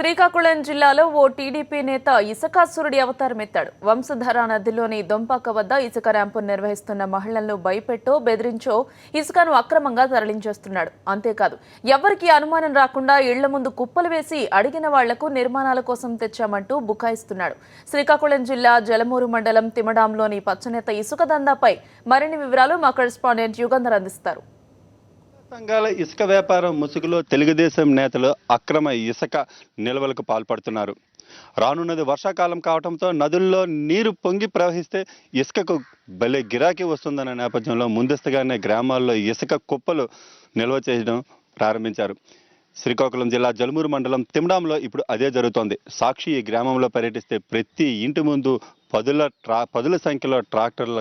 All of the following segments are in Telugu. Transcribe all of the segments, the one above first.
శ్రీకాకుళం జిల్లాలో ఓ టీడీపీ నేత ఇసుకాసురుడి అవతారం ఎత్తాడు. వంశధార నదిలోని దొంపాక వద్ద ఇసుక ర్యాంపు నిర్వహిస్తున్న మహిళలను భయపెట్టో బెదిరించో ఇసుకను అక్రమంగా తరలించేస్తున్నాడు. అంతేకాదు ఎవరికి అనుమానం రాకుండా ఇళ్ల ముందు కుప్పలు వేసి అడిగిన వాళ్లకు నిర్మాణాల కోసం తెచ్చామంటూ బుకాయిస్తున్నాడు. శ్రీకాకుళం జిల్లా జలమూరు మండలం తిమడాంలోని పచ్చనేత ఇసుక దందాపై మరిన్ని వివరాలు మా కరెస్పాండెంట్ యుగంధర్ అందిస్తారు. సంఘాల ఇసుక వ్యాపారం ముసుగులో తెలుగుదేశం నేతలు అక్రమ ఇసుక నిల్వలకు పాల్పడుతున్నారు. రానున్నది వర్షాకాలం కావడంతో నదుల్లో నీరు పొంగి ప్రవహిస్తే ఇసుకకు భలే గిరాకీ వస్తుందనే నేపథ్యంలో ముందస్తుగానే గ్రామాల్లో ఇసుక కుప్పలు నిల్వ చేయడం ప్రారంభించారు. శ్రీకాకుళం జిల్లా జలమూరు మండలం తిమడాంలో ఇప్పుడు అదే జరుగుతోంది. సాక్షి ఈ గ్రామంలో పర్యటిస్తే ప్రతి ఇంటి ముందు పదుల సంఖ్యలో ట్రాక్టర్ల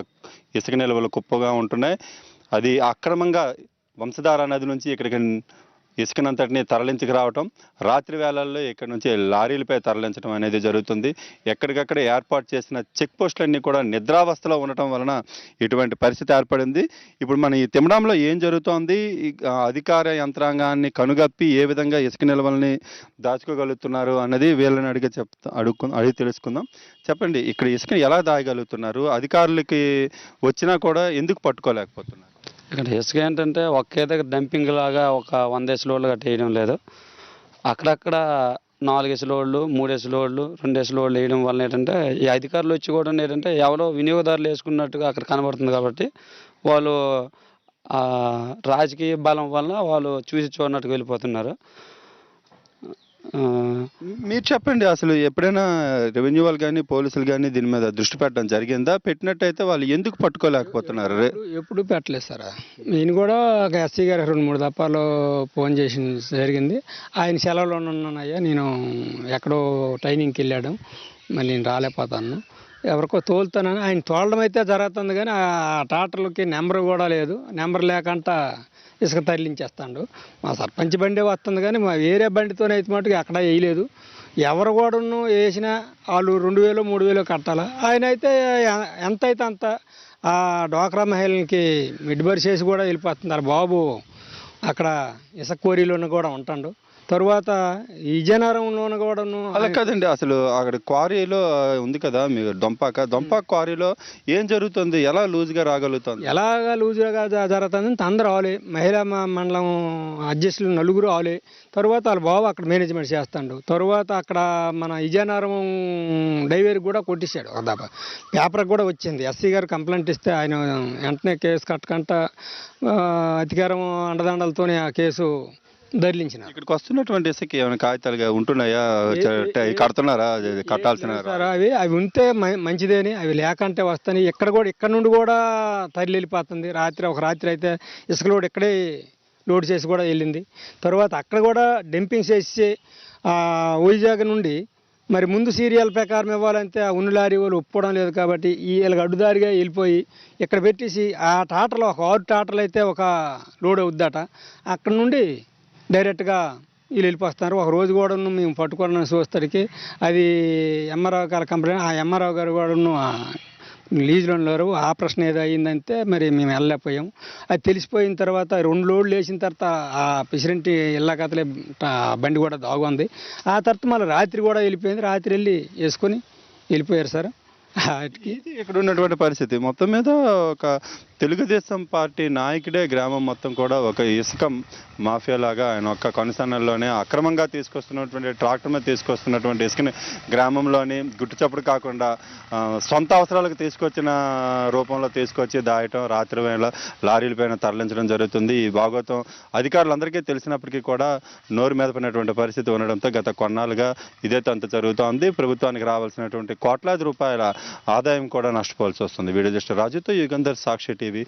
ఇసుక నిల్వలు కుప్పగా ఉంటున్నాయి. అది అక్రమంగా వంశధార నది నుంచి ఇక్కడికి ఇసుకనంతటిని తరలించుకు రావటం, రాత్రి వేళల్లో ఇక్కడి నుంచి లారీలపై తరలించడం అనేది జరుగుతుంది. ఎక్కడికక్కడ ఏర్పాటు చేసిన చెక్ పోస్టులన్నీ కూడా నిద్రావస్థలో ఉండటం వలన ఇటువంటి పరిస్థితి ఏర్పడింది. ఇప్పుడు మన ఈ తిమడంలో ఏం జరుగుతోంది, అధికార యంత్రాంగాన్ని కనుగప్పి ఏ విధంగా ఇసుక నిల్వల్ని దాచుకోగలుగుతున్నారు అన్నది వీళ్ళని అడిగి తెలుసుకుందాం. చెప్పండి, ఇక్కడ ఇసుక ఎలా దాయగలుగుతున్నారు, అధికారులకి వచ్చినా కూడా ఎందుకు పట్టుకోలేకపోతున్నారు? ఇక్కడ ఇసుక ఏంటంటే ఒకే దగ్గర డంపింగ్ లాగా ఒక 100 లోడ్లు వేయడం లేదు. అక్కడక్కడ 4 లోడ్లు 3 లోడ్లు 2 లోడ్లు వేయడం వల్ల ఏంటంటే ఈ అధికారులు వచ్చి కూడా ఏంటంటే ఎవరో వినియోగదారులు వేసుకున్నట్టుగా అక్కడ కనబడుతుంది. కాబట్టి వాళ్ళు రాజకీయ బలం వల్ల వాళ్ళు చూసి చూడనట్టుగా వెళ్ళిపోతున్నారు. మీరు చెప్పండి, అసలు ఎప్పుడైనా రెవెన్యూ వాళ్ళు కానీ పోలీసులు కానీ దీని మీద దృష్టి పెట్టడం జరిగిందా? పెట్టినట్టయితే వాళ్ళు ఎందుకు పట్టుకోలేకపోతున్నారు? ఎప్పుడు పెట్టలేదు సార్. నేను కూడా ఒక ఎస్సీ గారు 2-3 దఫాలు ఫోన్ చేసి జరిగింది. ఆయన సెలవులో ఉన్నానయ్యా, నేను ఎక్కడో ట్రైనింగ్కి వెళ్ళాడు, మళ్ళీ నేను రాలేకపోతాను, ఎవరికో తోలుతానని ఆయన తోలడం అయితే జరుగుతుంది. కానీ ఆ ట్రాక్టర్లకి నెంబర్ కూడా లేదు. నెంబర్ లేకుండా ఇసుక తరలించేస్తాడు. మా సర్పంచ్ బండి వస్తుంది కానీ మా వేరే బండితోనైతే మటుకు ఎక్కడ వేయలేదు. ఎవరు కూడాను వేసినా వాళ్ళు 2000 3000 కట్టాలి. ఆయన అయితే ఎంత అయితే అంత ఆ డ్వాక్రా మహిళలకి మిడ్బరి చేసి కూడా వెళ్ళిపోతున్నారు. బాబు అక్కడ ఇసుక క్వారీలోనూ కూడా ఉంటాడు. తరువాత విజయనగరంలోనూ కూడాను అలా కాదండి, అసలు అక్కడ క్వారీలో ఉంది కదా మీరు దొంపాక క్వారీలో ఏం జరుగుతుంది, ఎలా లూజ్గా రాగలుగుతుంది? ఎలాగా లూజ్గా జరుగుతుంది. అందరూ రావాలి, మహిళా మండలం అధ్యక్షులు 4 రావాలి. తరువాత వాళ్ళ బాబు అక్కడ మేనేజ్మెంట్ చేస్తాడు. తరువాత అక్కడ మన విజయనగరం డైవేర్ కూడా కొట్టేశాడు. ఒక దఫా పేపర్కి కూడా వచ్చింది. ఎస్సీ గారు కంప్లైంట్ ఇస్తే ఆయన వెంటనే కేసు కట్టకుండా అధికారం అండదండలతోనే ఆ కేసు దర్లించిన. ఇక్కడికి వస్తున్నటువంటి ఇసుక ఏమైనా కాగితాలుగా ఉంటున్నాయా, కడుతున్నారా, కట్టాల్సిన? అవి ఉంటే మంచిదేని, అవి లేకంటే వస్తాయి. ఇక్కడ నుండి కూడా తరలి వెళ్ళిపోతుంది. ఒక రాత్రి అయితే ఇసుక లోడ్ ఇక్కడే లోడ్ చేసి కూడా వెళ్ళింది. తర్వాత అక్కడ కూడా డంపింగ్ చేసి వైజాగ్ నుండి మరి ముందు సీరియల్ ప్రకారం ఇవ్వాలంటే ఆ ఉన్న లారీ వాళ్ళు ఒప్పుకోవడం లేదు. కాబట్టి వీళ్ళకి అడ్డుదారిగా వెళ్ళిపోయి ఇక్కడ పెట్టేసి ఆ టాటర్లో ఒక 6 టాటర్లు అయితే ఒక లోడ్ అవుద్దట. అక్కడ నుండి డైరెక్ట్గా వీళ్ళు వెళ్ళిపోస్తున్నారు. ఒక రోజు కూడా మేము పట్టుకోవడం చూస్తానికి అది ఎంఆర్ఓ గారి కంప్లైంట్. ఆ ఎంఆర్ఓ గారు కూడా లీజులో ఉన్నారు. ఆపరేషన్ ఏదో అయ్యిందంటే మరి మేము వెళ్ళలేకపోయాం. అది తెలిసిపోయిన తర్వాత 2 లోడ్లు వేసిన తర్వాత ఆ ప్రెసిడెంట్ ఇళ్ళకతలే బండి కూడా దాగుంది. ఆ తర్వాత మళ్ళీ రాత్రి కూడా వెళ్ళిపోయింది. రాత్రి వెళ్ళి వేసుకొని వెళ్ళిపోయారు సార్. ఇక్కడ ఉన్నటువంటి పరిస్థితి మొత్తం మీద ఒక తెలుగుదేశం పార్టీ నాయకుడే గ్రామం మొత్తం కూడా ఒక ఇసుక మాఫియా లాగా ఆయన ఒక్క కొనసానల్లోనే అక్రమంగా తీసుకొస్తున్నటువంటి ట్రాక్టర్ మీద తీసుకొస్తున్నటువంటి ఇసుకని గ్రామంలోని గుట్టుచప్పుడు కాకుండా సొంత అవసరాలకు తీసుకొచ్చిన రూపంలో తీసుకొచ్చి దాయటం, రాత్రి వేళ లారీలపైన తరలించడం జరుగుతుంది. ఈ భాగవతం అధికారులందరికీ తెలిసినప్పటికీ కూడా నోరు మీద పడినటువంటి పరిస్థితి ఉండడంతో గత కొన్నాళ్ళుగా ఇదే తంతు జరుగుతోంది. ప్రభుత్వానికి రావాల్సినటువంటి కోట్లాది రూపాయల ఆదాయం కూడా నష్టపోవాల్సి వస్తుంది. వీడియో జస్ట్ రాజుతో యుగంధర్, సాక్షి టీవీ.